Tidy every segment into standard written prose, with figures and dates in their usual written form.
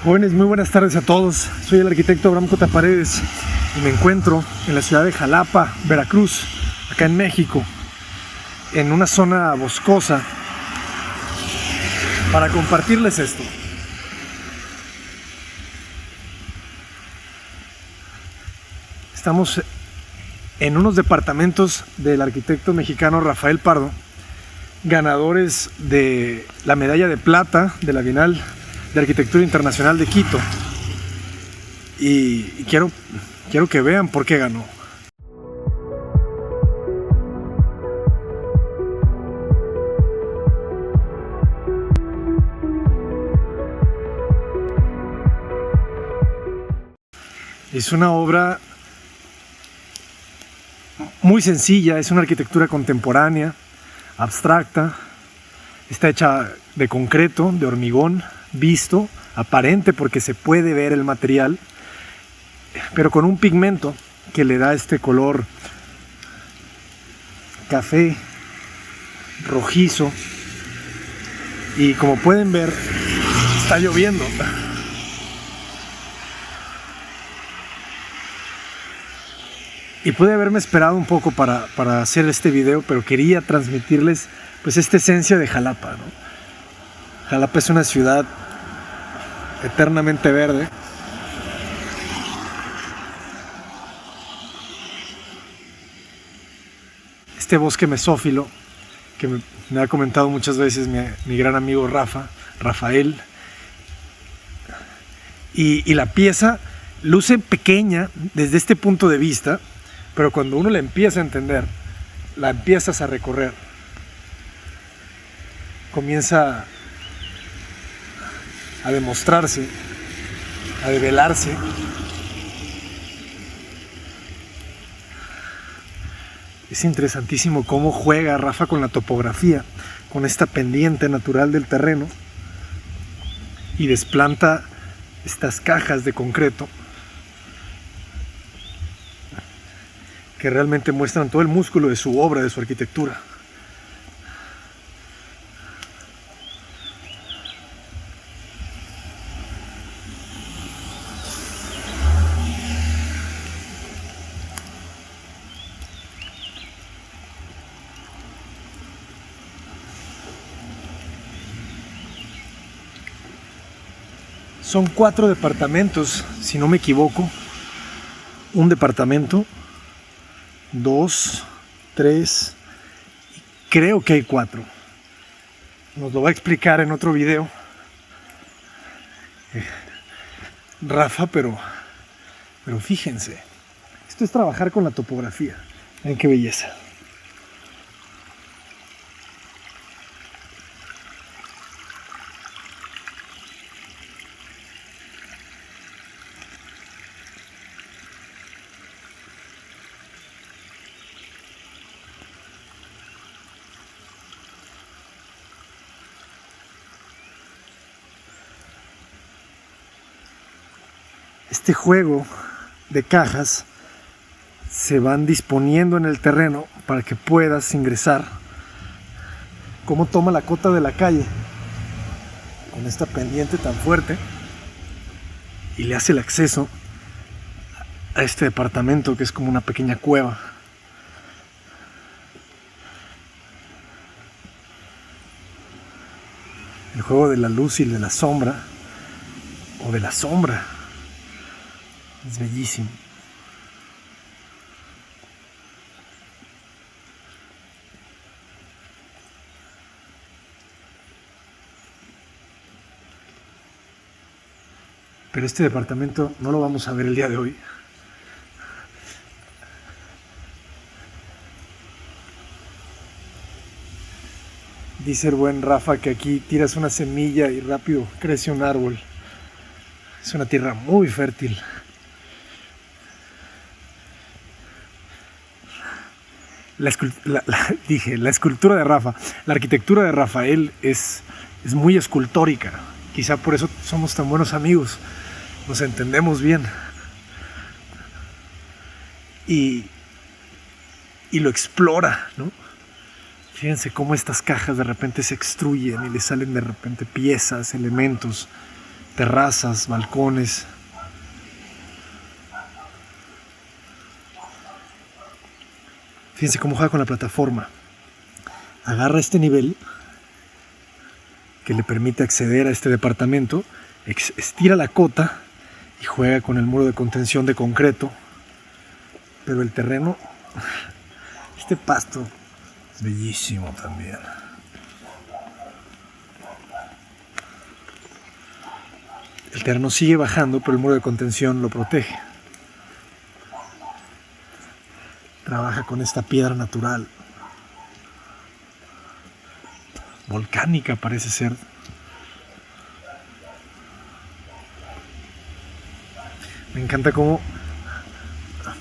Jóvenes, muy buenas tardes a todos. Soy el arquitecto Abraham Cota Paredes y me encuentro en la ciudad de Jalapa, Veracruz, acá en México, en una zona boscosa, para compartirles esto. Estamos en unos departamentos del arquitecto mexicano Rafael Pardo, ganadores de la medalla de plata de la Bienal de Arquitectura Internacional de Quito, y quiero que vean por qué ganó. Es una obra muy sencilla, es una arquitectura contemporánea, abstracta, está hecha de concreto, de hormigón, visto, aparente porque se puede ver el material, pero con un pigmento que le da este color café, rojizo, y como pueden ver, está lloviendo. Y pude haberme esperado un poco para hacer este video, pero quería transmitirles pues esta esencia de Jalapa, ¿no? Jalapa es una ciudad eternamente verde. Este bosque mesófilo que me ha comentado muchas veces mi gran amigo Rafael. Y la pieza luce pequeña desde este punto de vista, pero cuando uno la empieza a entender, la empiezas a recorrer, comienza a demostrarse, a develarse. Es interesantísimo cómo juega Rafa con la topografía, con esta pendiente natural del terreno, y desplanta estas cajas de concreto que realmente muestran todo el músculo de su obra, de su arquitectura. Son 4 departamentos, si no me equivoco. Un departamento, 2, 3, creo que hay 4. Nos lo va a explicar en otro video Rafa, pero fíjense, esto es trabajar con la topografía. Miren qué belleza. Este juego de cajas se van disponiendo en el terreno para que puedas ingresar. Cómo toma la cota de la calle con esta pendiente tan fuerte y le hace el acceso a este departamento que es como una pequeña cueva. El juego de la luz y de la sombra, o de la sombra, es bellísimo. Pero este departamento no lo vamos a ver el día de hoy. Dice el buen Rafa que aquí tiras una semilla y rápido crece un árbol. Es una tierra muy fértil. La escultura de Rafa, la arquitectura de Rafael es muy escultórica. Quizá por eso somos tan buenos amigos, nos entendemos bien. Y lo explora, ¿no? Fíjense cómo estas cajas de repente se extruyen y le salen de repente piezas, elementos terrazas, balcones. Fíjense cómo juega con la plataforma. Agarra este nivel que le permite acceder a este departamento, estira la cota y juega con el muro de contención de concreto. Pero el terreno, este pasto es bellísimo también. El terreno sigue bajando, pero el muro de contención lo protege. Trabaja con esta piedra natural. Volcánica parece ser. Me encanta cómo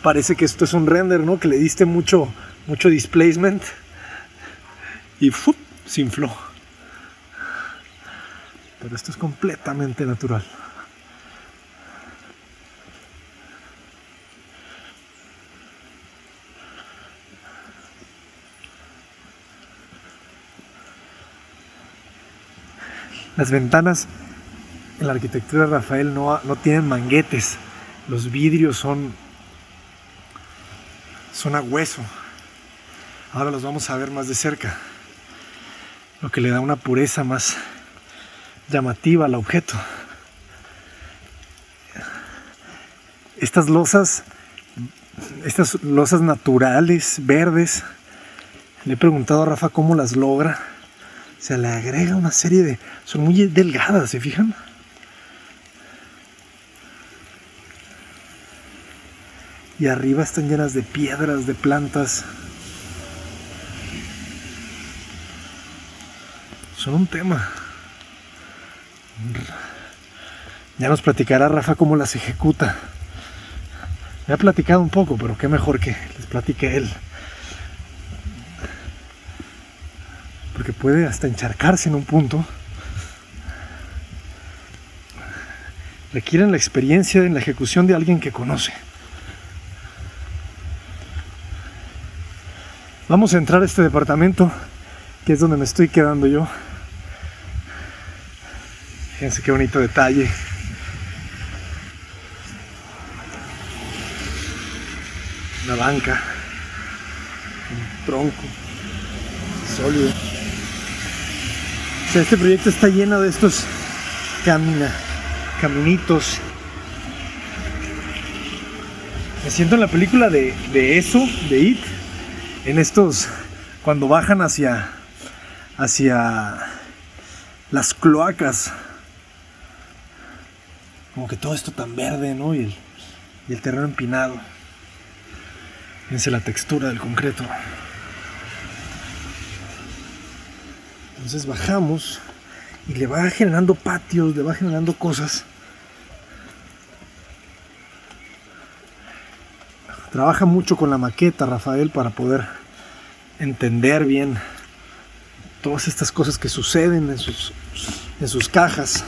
parece que esto es un render, ¿no? Que le diste mucho displacement y ¡fup! Se infló. Pero esto es completamente natural. Las ventanas en la arquitectura de Rafael no tienen manguetes. Los vidrios son a hueso. Ahora los vamos a ver más de cerca. Lo que le da una pureza más llamativa al objeto. Estas losas naturales, verdes, le he preguntado a Rafa cómo las logra. Se le agrega una serie de... Son muy delgadas, ¿se fijan? Y arriba están llenas de piedras, de plantas. Son un tema. Ya nos platicará Rafa cómo las ejecuta. Me ha platicado un poco, pero qué mejor que les platique él. Porque puede hasta encharcarse en un punto. Requieren la experiencia en la ejecución de alguien que conoce. Vamos a entrar a este departamento, que es donde me estoy quedando yo. Fíjense qué bonito detalle. Una banca, un tronco sólido. O sea, este proyecto está lleno de estos caminitos. Me siento en la película de eso, de It, en estos, cuando bajan hacia las cloacas, como que todo esto tan verde, ¿no? Y el terreno empinado. Fíjense la textura del concreto. Entonces bajamos y le va generando patios, le va generando cosas. Trabaja mucho con la maqueta Rafael para poder entender bien todas estas cosas que suceden en sus cajas.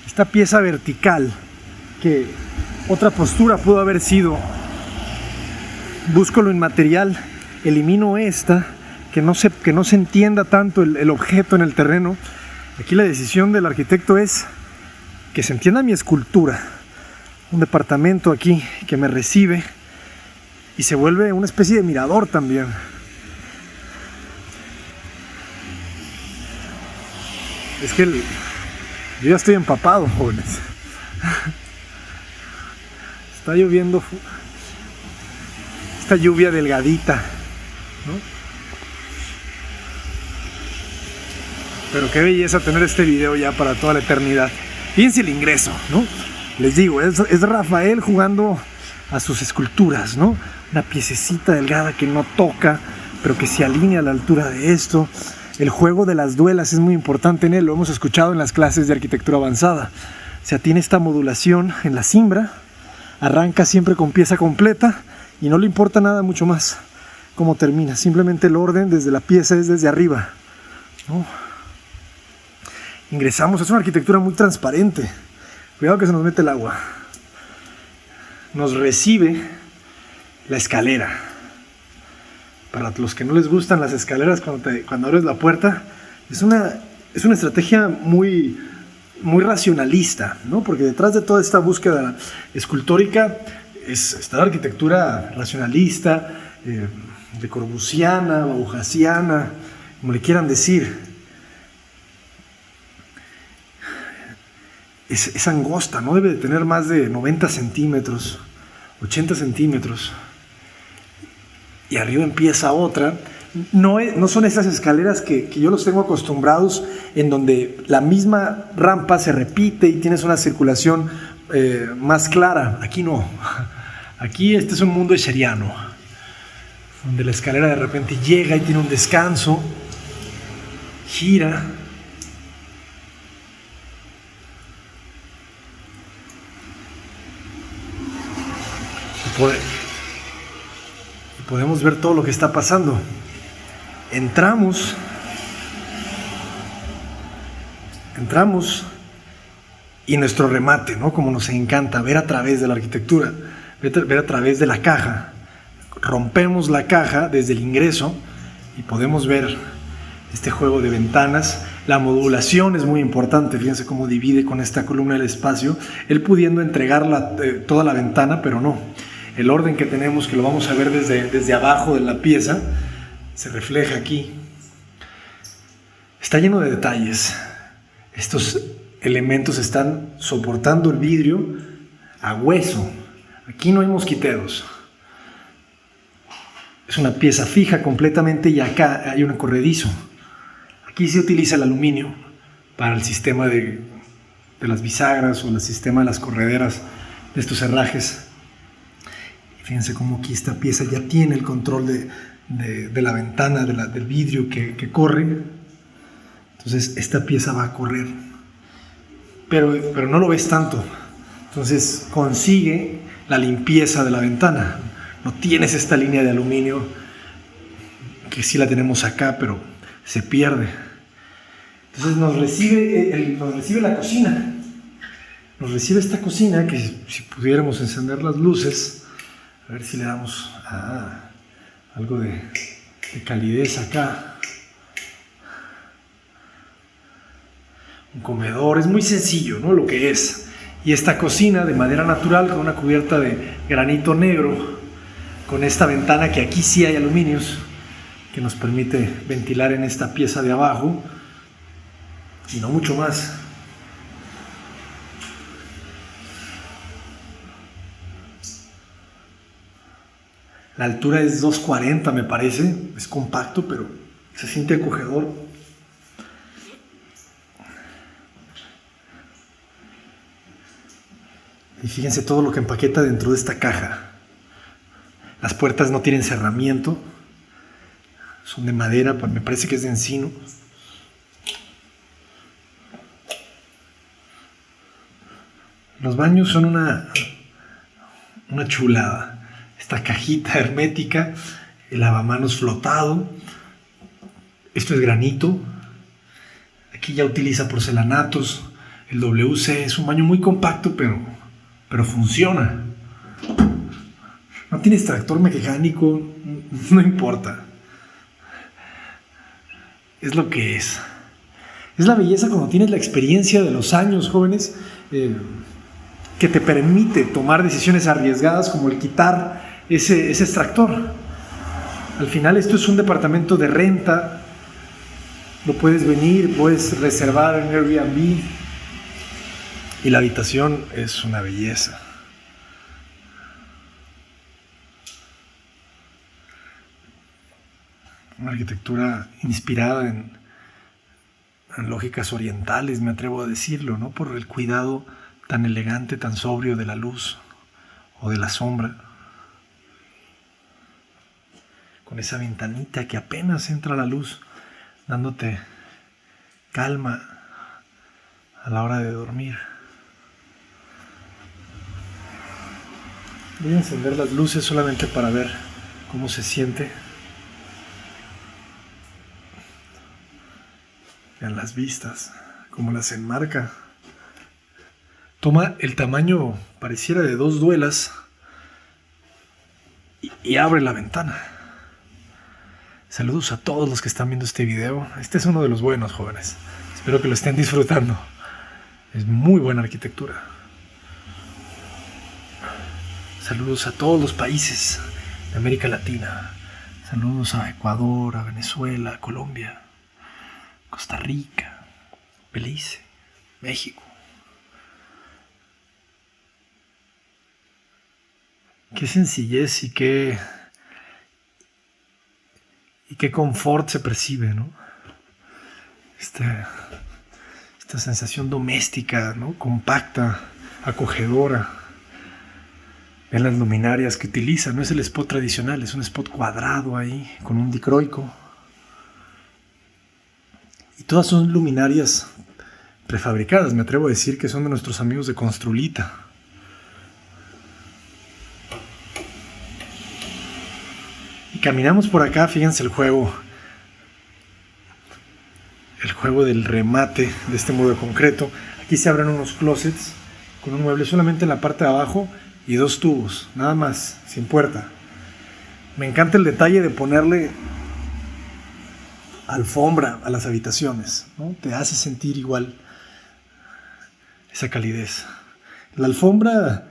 Esta pieza vertical, que otra postura pudo haber sido: busco lo inmaterial, elimino esta, que no se entienda tanto el objeto en el terreno. Aquí la decisión del arquitecto es que se entienda mi escultura, un departamento aquí que me recibe y se vuelve una especie de mirador también. Es que yo ya estoy empapado, jóvenes. Está lloviendo esta lluvia delgadita, ¿no? Pero qué belleza tener este video ya para toda la eternidad. Fíjense el ingreso, ¿no? Les digo, es Rafael jugando a sus esculturas, ¿no? Una piececita delgada que no toca, pero que se alinea a la altura de esto. El juego de las duelas es muy importante en él, lo hemos escuchado en las clases de arquitectura avanzada. O sea, tiene esta modulación en la cimbra, arranca siempre con pieza completa y no le importa nada mucho más cómo termina. Simplemente el orden desde la pieza es desde arriba, ¿no? Ingresamos, es una arquitectura muy transparente. Cuidado que se nos mete el agua. Nos recibe la escalera. para los que no les gustan las escaleras cuando abres la puerta, es una estrategia muy, muy racionalista, ¿no? Porque detrás de toda esta búsqueda escultórica está la arquitectura racionalista, de corbusiana, bauhasiana, como le quieran decir. Es angosta, no debe de tener más de 90 centímetros, 80 centímetros. Y arriba empieza otra. No son esas escaleras que yo los tengo acostumbrados, en donde la misma rampa se repite y tienes una circulación más clara. Aquí no. Aquí este es un mundo escheriano, donde la escalera de repente llega y tiene un descanso, gira. Y podemos ver todo lo que está pasando. Entramos y nuestro remate, ¿no? Como nos encanta ver a través de la arquitectura, ver a través de la caja. Rompemos la caja desde el ingreso y podemos ver este juego de ventanas. La modulación es muy importante, fíjense cómo divide con esta columna el espacio, él pudiendo entregar toda la ventana, pero no. El orden que tenemos, que lo vamos a ver desde abajo de la pieza, se refleja aquí. Está lleno de detalles. Estos elementos están soportando el vidrio a hueso. Aquí no hay mosquiteros. Es una pieza fija completamente y acá hay un corredizo. Aquí se utiliza el aluminio para el sistema de las bisagras o el sistema de las correderas de estos herrajes. Fíjense cómo aquí esta pieza ya tiene el control de la ventana, del vidrio que corre. Entonces esta pieza va a correr, pero no lo ves tanto. Entonces consigue la limpieza de la ventana. No tienes esta línea de aluminio, que sí la tenemos acá, pero se pierde. Entonces nos recibe la cocina. Nos recibe esta cocina, que si pudiéramos encender las luces, a ver si le damos algo de calidez acá. Un comedor, es muy sencillo, ¿no? Lo que es. Y esta cocina de madera natural con una cubierta de granito negro, con esta ventana que aquí sí hay aluminios, que nos permite ventilar en esta pieza de abajo y no mucho más. La altura es 2.40, me parece, es compacto, pero se siente acogedor. Y fíjense todo lo que empaqueta dentro de esta caja. Las puertas no tienen cerramiento, son de madera, me parece que es de encino. Los baños son una chulada. Esta cajita hermética, el lavamanos flotado. Esto es granito. Aquí ya utiliza porcelanatos. El WC es un baño muy compacto, pero funciona. No tiene extractor mecánico, no importa. Es lo que es. Es la belleza cuando tienes la experiencia de los años, jóvenes, que te permite tomar decisiones arriesgadas como el quitar ese extractor. Al final esto es un departamento de renta. Lo puedes venir, puedes reservar en Airbnb. Y la habitación es una belleza. Una arquitectura inspirada en lógicas orientales, me atrevo a decirlo, ¿no? Por el cuidado tan elegante, tan sobrio de la luz o de la sombra. Con esa ventanita que apenas entra la luz, dándote calma a la hora de dormir. Voy a encender las luces solamente para ver cómo se siente. Vean las vistas, cómo las enmarca. Toma el tamaño, pareciera de 2 duelas, y abre la ventana. Saludos a todos los que están viendo este video. Este es uno de los buenos, jóvenes. Espero que lo estén disfrutando. Es muy buena arquitectura. Saludos a todos los países de América Latina. Saludos a Ecuador, a Venezuela, a Colombia, Costa Rica, Belice, México. Qué sencillez y qué confort se percibe, ¿no? Esta sensación doméstica, ¿no? Compacta, acogedora. Ven las luminarias que utiliza, no es el spot tradicional, es un spot cuadrado ahí, con un dicroico. Y todas son luminarias prefabricadas, me atrevo a decir que son de nuestros amigos de Construlita. Y caminamos por acá, fíjense el juego del remate de este muro de concreto. Aquí se abren unos closets con un mueble solamente en la parte de abajo y 2 tubos, nada más, sin puerta. Me encanta el detalle de ponerle alfombra a las habitaciones, ¿no? Te hace sentir igual esa calidez. La alfombra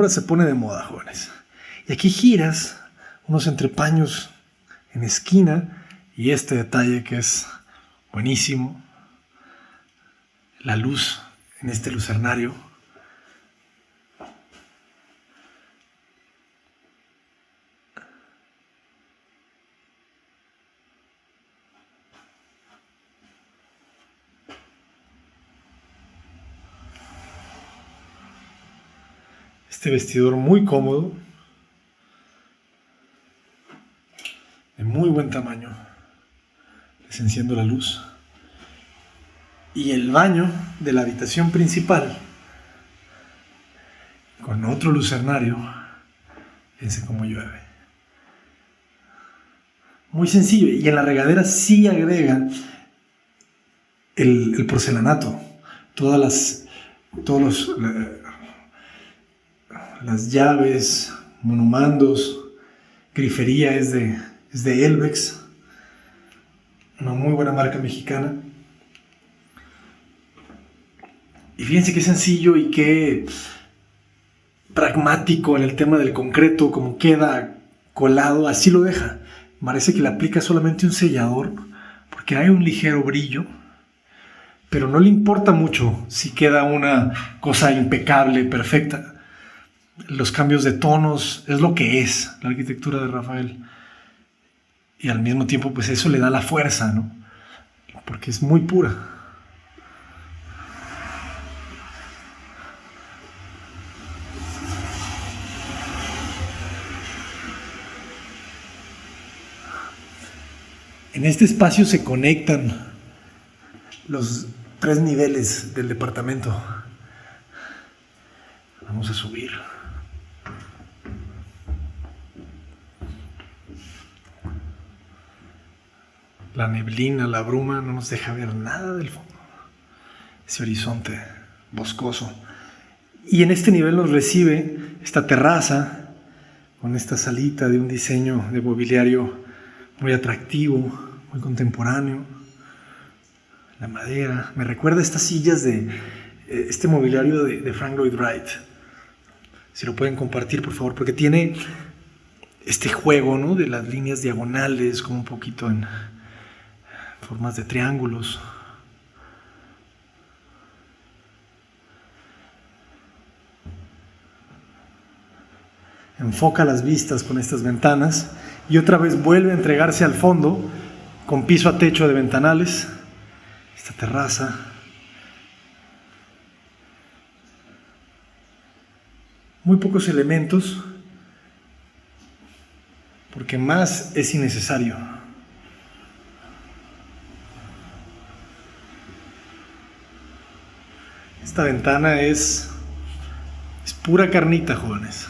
se pone de moda, jóvenes. Y aquí giras unos entrepaños en esquina y este detalle que es buenísimo. La luz en este lucernario. Este vestidor muy cómodo, de muy buen tamaño. Les enciendo la luz. Y el baño de la habitación principal, con otro lucernario. Fíjense cómo llueve. Muy sencillo. Y en la regadera sí agrega el porcelanato. Las llaves, monomandos, grifería es de Elvex, una muy buena marca mexicana. Y fíjense qué sencillo y qué pragmático en el tema del concreto, como queda colado, así lo deja. Parece que le aplica solamente un sellador, porque hay un ligero brillo, pero no le importa mucho si queda una cosa impecable, perfecta. Los cambios de tonos es lo que es la arquitectura de Rafael. Y al mismo tiempo, pues eso le da la fuerza, ¿no? Porque es muy pura. En este espacio se conectan los 3 niveles del departamento. Vamos a subir. La neblina, la bruma no nos deja ver nada del fondo. Ese horizonte boscoso. Y en este nivel nos recibe esta terraza con esta salita de un diseño de mobiliario muy atractivo, muy contemporáneo. La madera. Me recuerda a estas sillas de este mobiliario de Frank Lloyd Wright. Si lo pueden compartir, por favor, porque tiene este juego, ¿no? De las líneas diagonales, como un poquito en formas de triángulos. Enfoca las vistas con estas ventanas y otra vez vuelve a entregarse al fondo con piso a techo de ventanales. Esta terraza. Muy pocos elementos, porque más es innecesario. Esta ventana es pura carnita, jóvenes.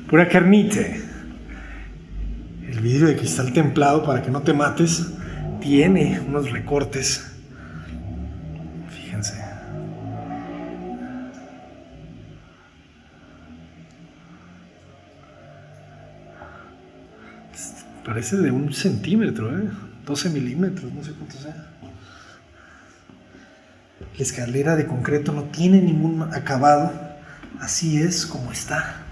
Pura carnite. El vidrio de cristal templado, para que no te mates, tiene unos recortes. Fíjense. Parece de 1 centímetro, 12 milímetros, no sé cuánto sea. La escalera de concreto no tiene ningún acabado, así es como está.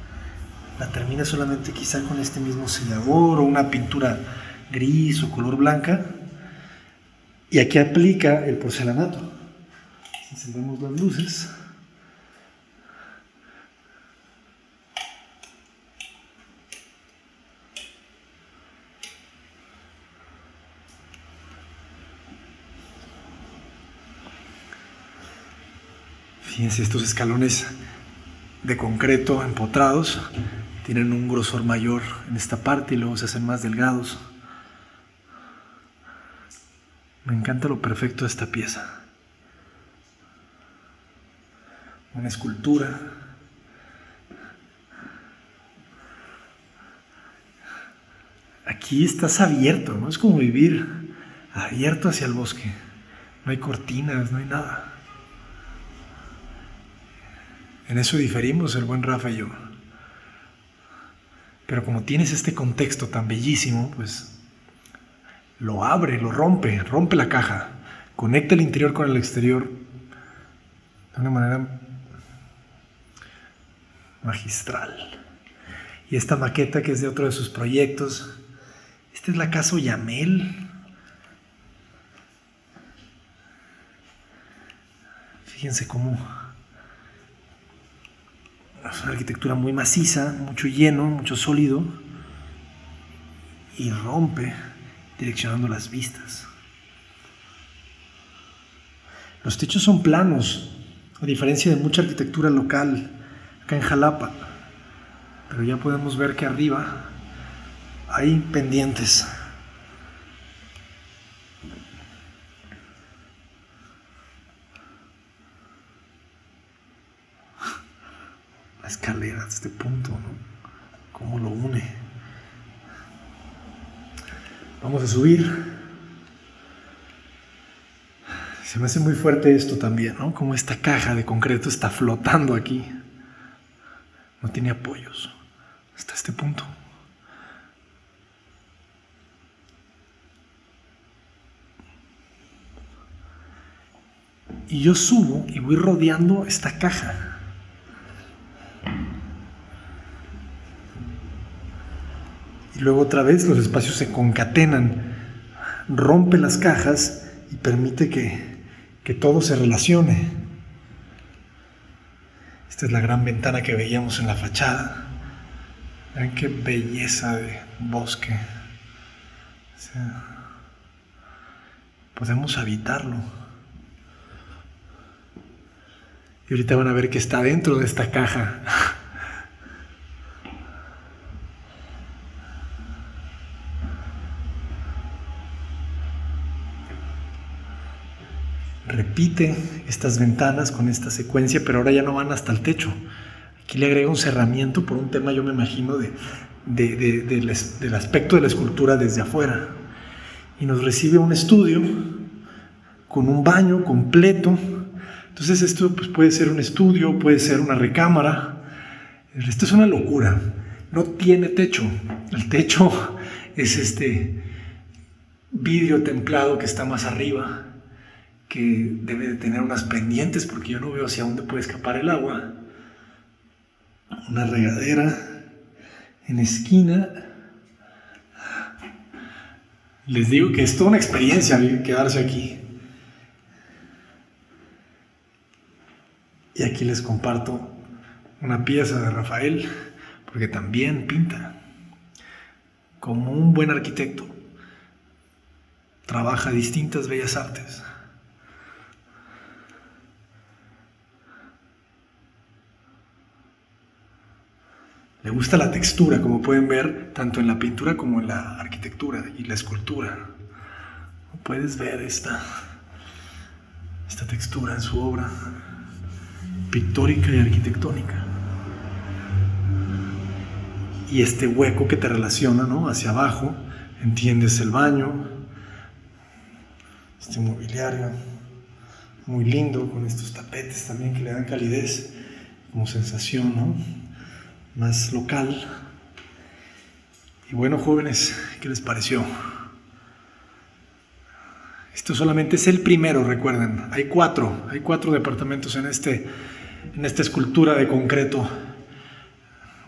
La termina solamente quizá con este mismo sellador o una pintura gris o color blanca. Y aquí aplica el porcelanato. Si encendemos las luces, fíjense, estos escalones de concreto empotrados tienen un grosor mayor en esta parte y luego se hacen más delgados. Me encanta lo perfecto de esta pieza. Una escultura. Aquí estás abierto, ¿no? Es como vivir abierto hacia el bosque. No hay cortinas, no hay nada. En eso diferimos el buen Rafa y yo. Pero como tienes este contexto tan bellísimo, pues lo abre, lo rompe la caja, conecta el interior con el exterior de una manera magistral. Y esta maqueta, que es de otro de sus proyectos, esta es la casa Oyamel. Fíjense cómo es una arquitectura muy maciza, mucho lleno, mucho sólido, y rompe direccionando las vistas. Los techos son planos, a diferencia de mucha arquitectura local acá en Jalapa, pero ya podemos ver que arriba hay pendientes. La escalera de este punto, ¿no? Cómo lo une. Vamos a subir. Se me hace muy fuerte esto también, ¿no? Como esta caja de concreto está flotando aquí. No tiene apoyos hasta este punto. Y yo subo y voy rodeando esta caja. Y luego otra vez los espacios se concatenan. Rompe las cajas y permite que todo se relacione. Esta es la gran ventana que veíamos en la fachada. Vean qué belleza de bosque. O sea, podemos habitarlo. Y ahorita van a ver que está dentro de esta caja. Repite estas ventanas con esta secuencia, pero ahora ya no van hasta el techo. Aquí le agrega un cerramiento por un tema, yo me imagino, del aspecto de la escultura desde afuera. Y nos recibe un estudio con un baño completo. Entonces esto pues, puede ser un estudio, puede ser una recámara. Esto es una locura. No tiene techo. El techo es este vidrio templado que está más arriba, que debe de tener unas pendientes porque yo no veo hacia dónde puede escapar el agua. Una regadera en esquina. Les digo que es toda una experiencia quedarse aquí. Y aquí les comparto una pieza de Rafael, porque también pinta. Como un buen arquitecto, trabaja distintas bellas artes. Le gusta la textura, como pueden ver, tanto en la pintura como en la arquitectura y la escultura. Puedes ver esta textura en su obra pictórica y arquitectónica. Y este hueco que te relaciona, ¿no? Hacia abajo, entiendes el baño, este mobiliario muy lindo, con estos tapetes también que le dan calidez, como sensación, ¿no? Más local. Y bueno, jóvenes, ¿qué les pareció? Esto solamente es el primero, recuerden. Hay cuatro departamentos en esta escultura de concreto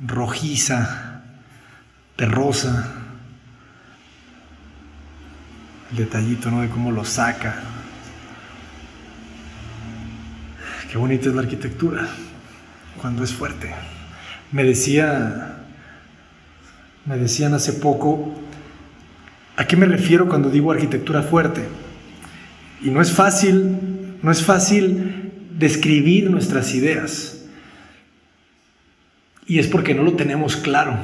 rojiza, terrosa. El detallito, ¿no?, de cómo lo saca. Qué bonita es la arquitectura cuando es fuerte. Me decían hace poco, ¿a qué me refiero cuando digo arquitectura fuerte? Y no es fácil describir nuestras ideas. Y es porque no lo tenemos claro.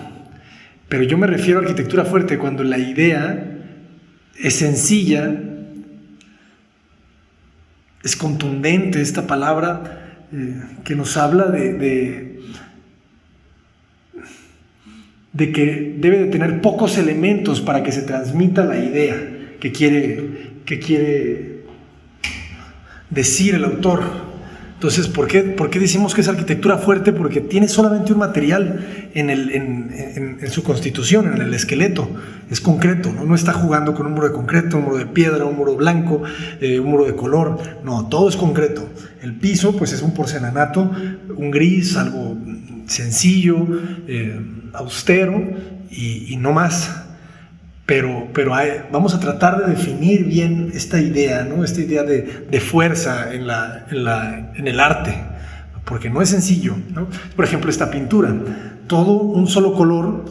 Pero yo me refiero a arquitectura fuerte cuando la idea es sencilla, es contundente, esta palabra que nos habla de que debe de tener pocos elementos para que se transmita la idea que quiere decir el autor. Entonces, ¿por qué decimos que es arquitectura fuerte? Porque tiene solamente un material en su constitución, en el esqueleto. Es concreto, ¿no? No está jugando con un muro de concreto, un muro de piedra, un muro blanco, un muro de color. No, todo es concreto. El piso, pues, es un porcelanato, un gris, algo sencillo, austero y no más. Pero vamos a tratar de definir bien esta idea, ¿no? Esta idea de fuerza en el arte, porque no es sencillo, ¿no? Por ejemplo, esta pintura, todo un solo color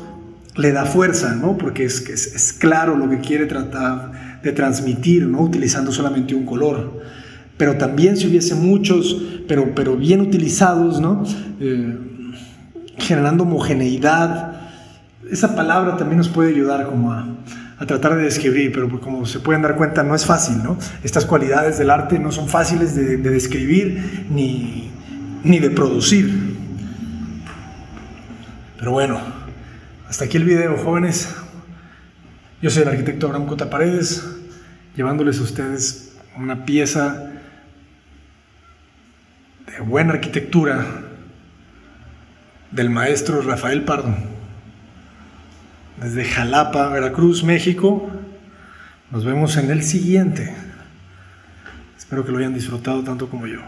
le da fuerza, ¿no? Porque es claro lo que quiere tratar de transmitir, ¿no?, utilizando solamente un color. Pero también si hubiese muchos, pero bien utilizados, ¿no?, generando homogeneidad. Esa palabra también nos puede ayudar como a tratar de describir, pero como se pueden dar cuenta, no es fácil, ¿no? Estas cualidades del arte no son fáciles de describir ni de producir. Pero bueno, hasta aquí el video, jóvenes. Yo soy el arquitecto Abraham Cota Paredes, llevándoles a ustedes una pieza de buena arquitectura del maestro Rafael Pardo. Desde Jalapa, Veracruz, México. Nos vemos en el siguiente. Espero que lo hayan disfrutado tanto como yo.